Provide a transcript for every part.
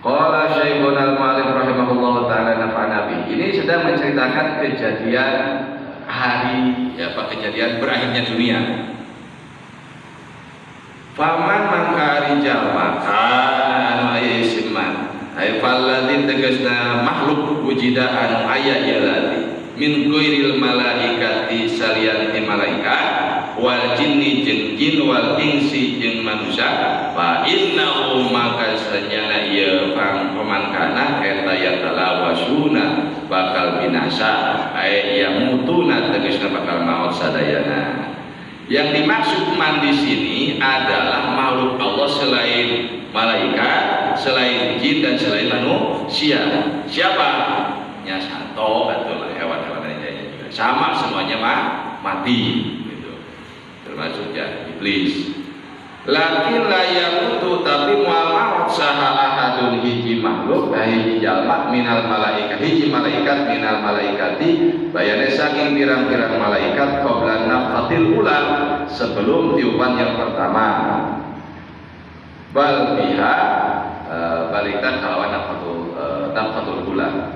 Qala Syekhun al-Ma'alim rahimahullah ta'ala nafa'ana bi. Ini sedang menceritakan kejadian hari kejadian berakhirnya dunia. Faman mangkari jalma kana ayisiman ay falladzi tegasna makhluk wujida anu aya ieu min ghairil malaikati salian malaikat wal jinni jeung jin wal insi jeung manusia fa innahu maka sanyana ieu pamangkana eta yatalawasuna bakal binasa ay yamutuna tegasna bakal maut sadayana. Yang dimaksud man di sini adalah makhluk Allah selain malaikat, selain jin dan selain manusia. Siapa? Ya satu atau hewan-hewan lainnya juga sama semuanya mati gitu. Termasuk ya iblis. Lakin layamutu tapi mual maut saha ahadun hiji makhluk hiji jalma minal malaikat hiji malaikat minal malaikati bayane saking pirang-pirang malaikat qabla nafhatil ula sebelum tiupan yang pertama bal biha balikan kalawan nafhatul ula.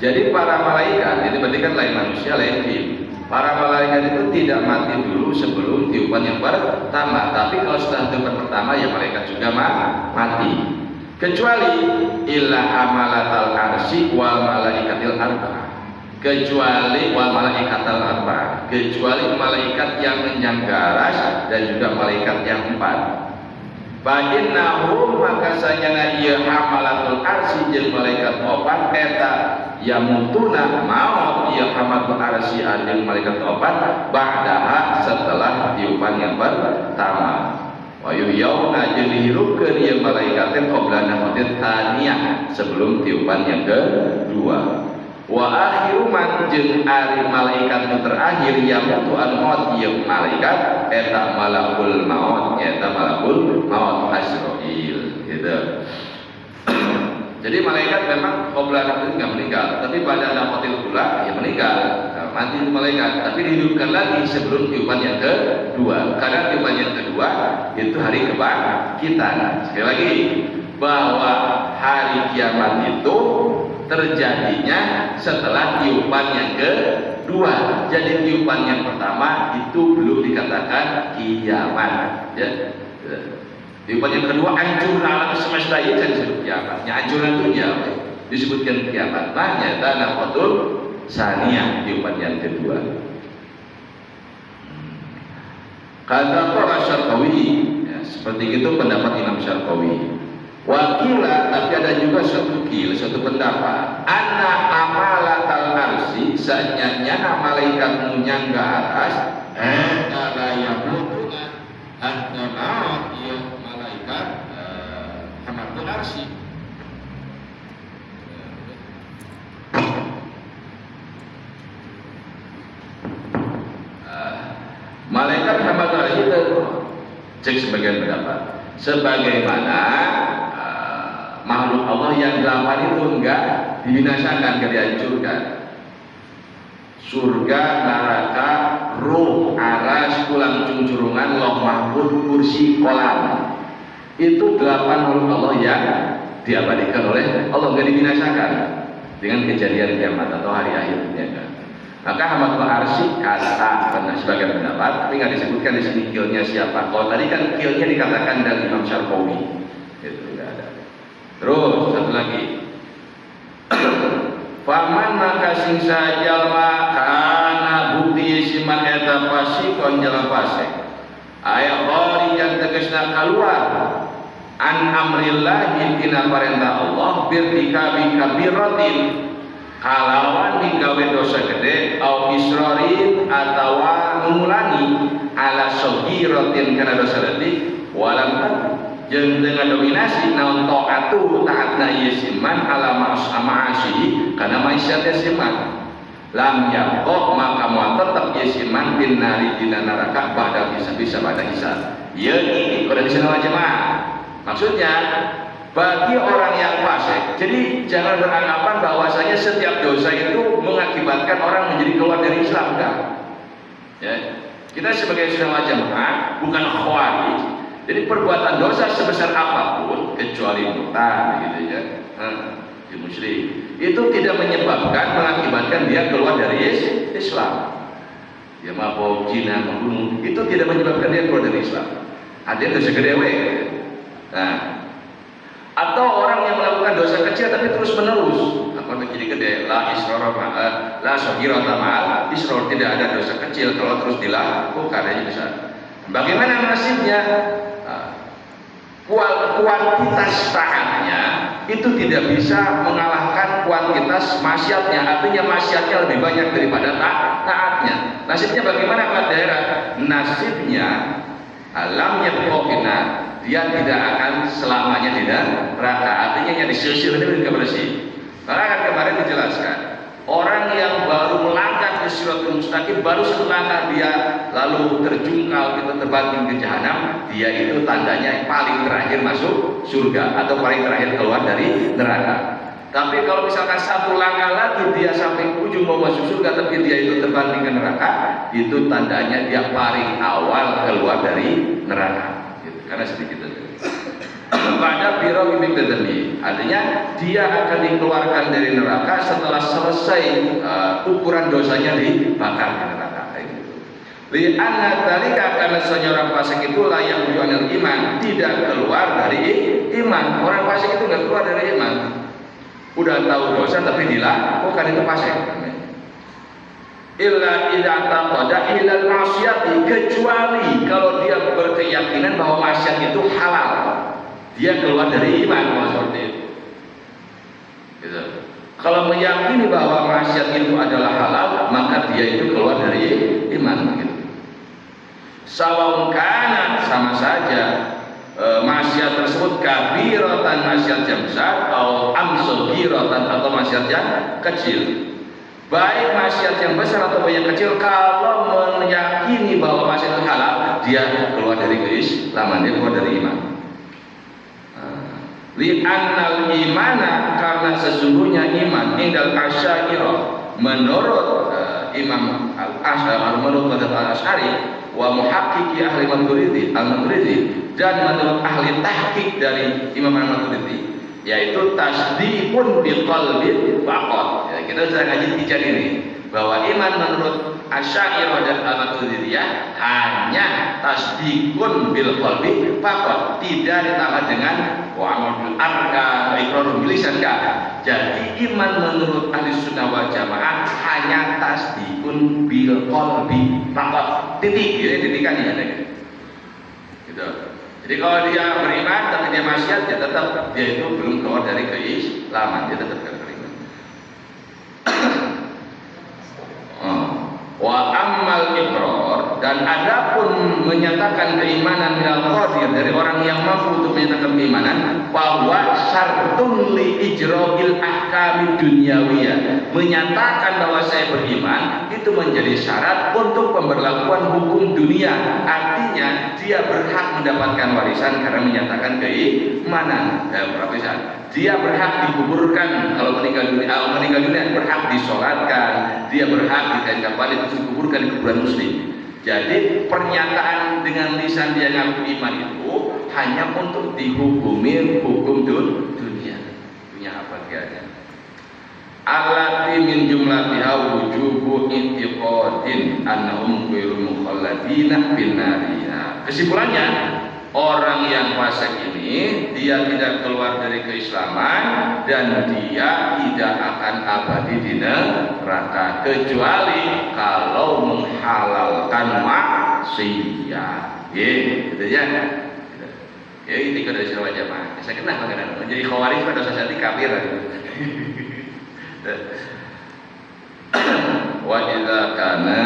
Jadi para malaikat ini berarti kan lain manusia lain jin. Para malaikat itu tidak mati dulu sebelum tiupan yang pertama, tapi kalau setelah tiupan pertama ya malaikat juga mati. Kecuali illa amalatal arsy wal malaikatil arba. Kecuali wal malaikatil arba. Kecuali malaikat yang menyangga aras dan juga malaikat yang empat. Baginnahum maka sanyana ieu hamalatul arsy jeung malaikat opat eta yamutuna maut ieu hamalatul arsy jeung malaikat opat ba'daha setelah tiupan yang pertama. Wa yuyauna jeung dihirupkeun ieu malaikat teh qabla nafhatit tsaniyah sebelum tiupan yang kedua. Wa akhiru man jeung ari malaikat nu terakhir yamutu an maut ieu malaikat eta malakul maut eta malakul maut Azrail gitu. Jadi malaikat memang qabla nafhatit enggak meninggal, tapi pada nafhatil ula ya meninggal. Mati itu malaikat, tapi dihidupkan lagi sebelum tiupan yang kedua. Karena tiupan yang kedua itu hari kebangkitan. Sekali lagi bahwa hari kiamat itu terjadinya setelah tiupan yang kedua. Jadi tiupan yang pertama itu belum dikatakan kiamat. Ya. Tiupan yang kedua hancur alam semesta itu disebut kiamat. Hancuran dunia disebutkan kiamat. Nah, nyata nafhatul tsaniyah tiupan yang kedua. Kata para Syarqawi, ya, seperti itu pendapat Imam Syarqawi. Wakila, tapi ada juga satu pendapat. Anna amalatal arsy sanyanya malaikat munyangga aras la yamutuna hatta maut ya malaikat hamalatul arsy. Malaikat hamalatul arsy itu cek sebagian pendapat sebagaimana makhluk Allah yang 8 itu enggak dibinasakan, enggak dihancurkan. Surga, neraka, ruh, aras, kulang cungcurungan, loh mahfud, kursi, kolam. Itu 8 makhluk Allah yang diabadikan oleh Allah, enggak dibinasakan dengan kejadian kiamat atau hari akhirnya kan. Maka hamalatul arsy kata sebagian pendapat, tapi enggak disebutkan di sini kilnya siapa. Kalau tadi kan kilnya dikatakan dari Imam Syarqawi. Itu enggak ada. Terus satu lagi. Faman maka sing sajalma kana bukti siman eta pasikon jalan pasek. Aya kharijan tegasna keluar an amrillahi tina perintah Allah birtikabi kabiratin kalawan digawe dosa gede au israrin atawa ngulani ala sagiratin kana dosa leutik walam jeung dengan dominasi naon taatu taatna ieu siman ala ma'asi kana maksiat siman lam yaqo maka moal tetep ieu siman bin nari dina neraka ba'da bisa pada hisab. Ieu ini kudu disana jemaah. Maksudnya bagi orang yang fasik, jadi jangan beranggapan bahwasanya setiap dosa itu mengakibatkan orang menjadi keluar dari Islam, enggak. Ya. Kita sebagai jemaah bukan khawarij. Jadi perbuatan dosa sebesar apapun kecuali murtad gitu ya, di musyrik, itu tidak mengakibatkan dia keluar dari Islam. Dia mabuk, zina, membunuh, itu tidak menyebabkan dia keluar dari Islam. Ada dosa gede. Nah, atau orang yang melakukan dosa kecil tapi terus menerus, apa jadi gede, la isror la sogirota ma'al isror, tidak ada dosa kecil kalau terus dilakukan aja besar. Bagaimana nasibnya? Kuantitas taatnya itu tidak bisa mengalahkan kuantitas maksiatnya. Artinya maksiatnya lebih banyak daripada taatnya. Nasibnya bagaimana Pak daerah? Nasibnya alamnya pokoknya dia tidak akan selamanya di neraka. Artinya yang disisir itu tidak bersih. Karena kan kemarin dijelaskan, orang yang baru melangkah ke siratul mustaqim, baru satu langkah dia lalu terjungkal, kita terbanting ke jahanam, dia itu tandanya paling terakhir masuk surga atau paling terakhir keluar dari neraka. Tapi kalau misalkan satu langkah lagi dia sampai ujung mau masuk surga tapi dia itu terbanting ke neraka, itu tandanya dia paling awal keluar dari neraka. Gitu. Karena sedikit saja. Pada biro mimik tertentu, artinya dia akan dikeluarkan dari neraka setelah selesai ukuran dosanya dibakar di neraka. Li'anna dzalika, karena seorang fasik itu layak yu'anil iman, tidak keluar dari iman. Orang fasik itu nggak keluar dari iman. Udah tahu dosa tapi dilakukan, itu fasik. Illa idza taqada ilal ma'siyati, kecuali kalau dia berkeyakinan bahwa maksiat itu halal. Dia keluar dari iman, seperti itu. Gitu. Kalau meyakini bahwa maksiat itu adalah halal, maka dia itu keluar dari iman. Gitu. Sawaun kana, sama saja maksiat tersebut kabiratan, maksiat yang besar, atau amsogiratan, atau maksiat yang kecil. Baik maksiat yang besar atau yang kecil, kalau meyakini bahwa maksiat itu halal, dia keluar dari keislaman, dia keluar dari iman. Li'annal imana, karena sesungguhnya iman indal asy'ariyah, menurut Imam Al-Asy'ari, menurut Al-Asy'ari, wa muhaqqiqi ahli Maturidi, dan menurut ahli tahqiq dari Imam Al-Maturidi, yaitu tasdiqun biqalbi faqat. Ya, kita sudah ngaji 3 ini, bahwa iman menurut Asy'ariyah dan Al-Maturidiyah hanya tasdiqun bil qalbi faqat, tidak ditambah dengan wa amalul arka, iqrarul lisan. Jadi iman menurut ahli sunnah wal jamaah hanya tasdiqun bil qalbi faqat. Titik, ya, titikan ya, gitu. Jadi kalau dia beriman tapi dia maksiat, ya tetap dia itu belum keluar dari keislaman, dia tetap beriman. Wa ammal iqrar, dan adapun menyatakan keimanan minal qadir, dari orang yang mampu untuk menyatakan keimanan, bahwa syartun li ijra'il ahkami dunyawiyah, menyatakan bahwa saya beriman itu menjadi syarat untuk pemberlakuan hukum dunia. Artinya dia berhak mendapatkan warisan karena menyatakan keimanan. Dia berhak dikuburkan kalau meninggal dunia berhak disolatkan, dia berhak dikaitkan pada itu dikuburkan di kuburan muslim. Jadi pernyataan dengan lisan dia ngaku iman itu hanya untuk dihukumi hukum dunia. Punya apa dia? Allati min jumlatiha wujubu intiqadin annahum ghairu mukhalladina bin narina. Kesimpulannya, orang yang fasik ini dia tidak keluar dari keislaman dan dia tidak akan abadi di neraka kecuali kalau menghalalkan maksiat. Gitu ya. Ya ini dari sirah jamaah. Saya kenal bagaimana menjadi khawarij pada saat kafir. Wa idza kana